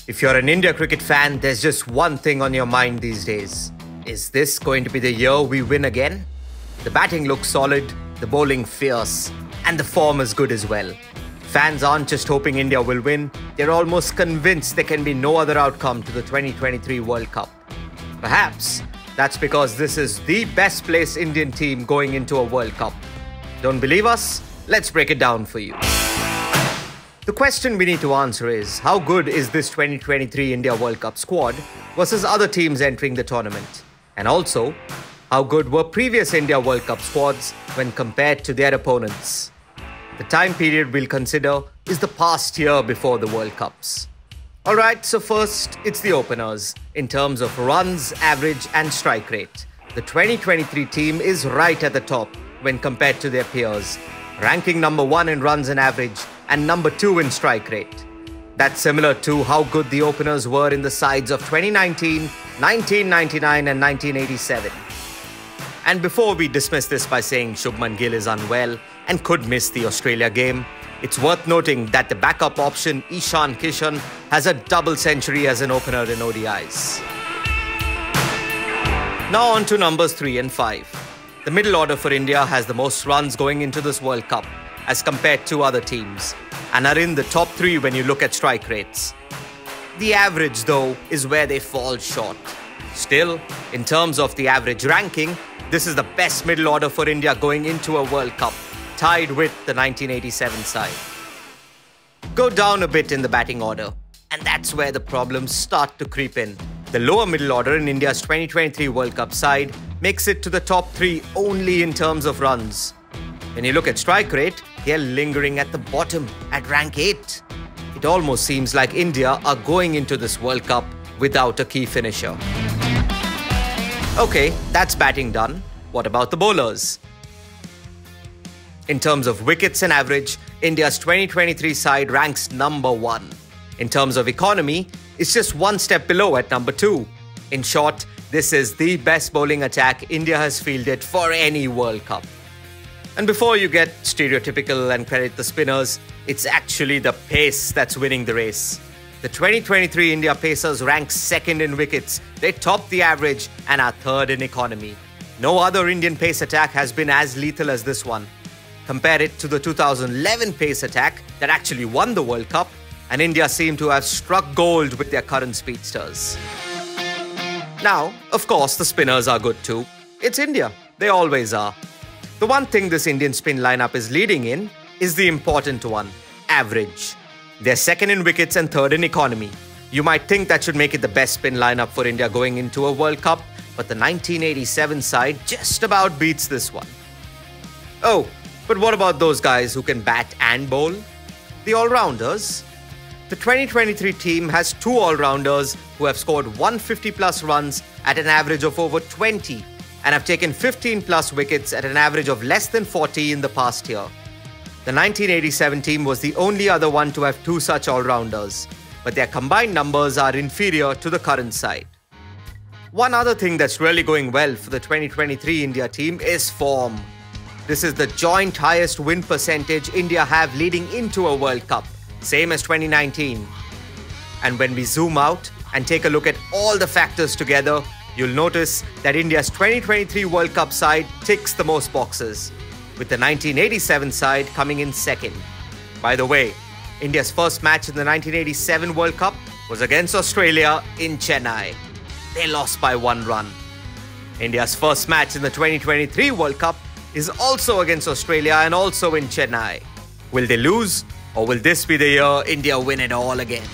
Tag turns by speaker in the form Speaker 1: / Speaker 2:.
Speaker 1: If you're an India cricket fan, there's just one thing on your mind these days. Is this going to be the year we win again? The batting looks solid, the bowling fierce, and the form is good as well. Fans aren't just hoping India will win, they're almost convinced there can be no other outcome to the 2023 World Cup. Perhaps that's because this is the best placed Indian team going into a World Cup. Don't believe us? Let's break it down for you. The question we need to answer is, how good is this 2023 India World Cup squad versus other teams entering the tournament? And also, how good were previous India World Cup squads when compared to their opponents? The time period we'll consider is the past year before the World Cups. Alright, so first, it's the openers. In terms of runs, average and strike rate, the 2023 team is right at the top when compared to their peers, ranking number 1 in runs and average and number 2 in strike rate. That's similar to how good the openers were in the sides of 2019, 1999 and 1987. And before we dismiss this by saying Shubman Gill is unwell and could miss the Australia game, it's worth noting that the backup option Ishan Kishan has a double century as an opener in ODIs. Now on to numbers 3 and 5. The middle order for India has the most runs going into this World Cup as compared to other teams, and are in the top 3 when you look at strike rates. The average, though, is where they fall short. Still, in terms of the average ranking, this is the best middle order for India going into a World Cup, tied with the 1987 side. Go down a bit in the batting order, and that's where the problems start to creep in. The lower middle order in India's 2023 World Cup side makes it to the top 3 only in terms of runs. When you look at strike rate, they're lingering at the bottom at rank 8. It almost seems like India are going into this World Cup without a key finisher. Okay, that's batting done. What about the bowlers? In terms of wickets and average, India's 2023 side ranks number 1. In terms of economy, it's just one step below at number 2. In short, this is the best bowling attack India has fielded for any World Cup. And before you get stereotypical and credit the spinners, it's actually the pace that's winning the race. The 2023 India Pacers rank 2nd in wickets, they top the average and are 3rd in economy. No other Indian pace attack has been as lethal as this one. Compare it to the 2011 pace attack that actually won the World Cup, and India seem to have struck gold with their current speedsters. Now, of course, the spinners are good too. It's India, they always are. The one thing this Indian spin lineup is leading in is the important one, average. They're 2nd in wickets and 3rd in economy. You might think that should make it the best spin lineup for India going into a World Cup, but the 1987 side just about beats this one. Oh, but what about those guys who can bat and bowl? The Allrounders? The 2023 team has 2 Allrounders who have scored 150 plus runs at an average of over 20 and have taken 15 plus wickets at an average of less than 40 in the past year. The 1987 team was the only other one to have 2 such all-rounders, but their combined numbers are inferior to the current side. One other thing that's really going well for the 2023 India team is form. This is the joint highest win percentage India have leading into a World Cup, same as 2019. And when we zoom out and take a look at all the factors together, you'll notice that India's 2023 World Cup side ticks the most boxes, with the 1987 side coming in 2nd. By the way, India's first match in the 1987 World Cup was against Australia in Chennai. They lost by 1 run. India's first match in the 2023 World Cup is also against Australia and also in Chennai. Will they lose, or will this be the year India win it all again?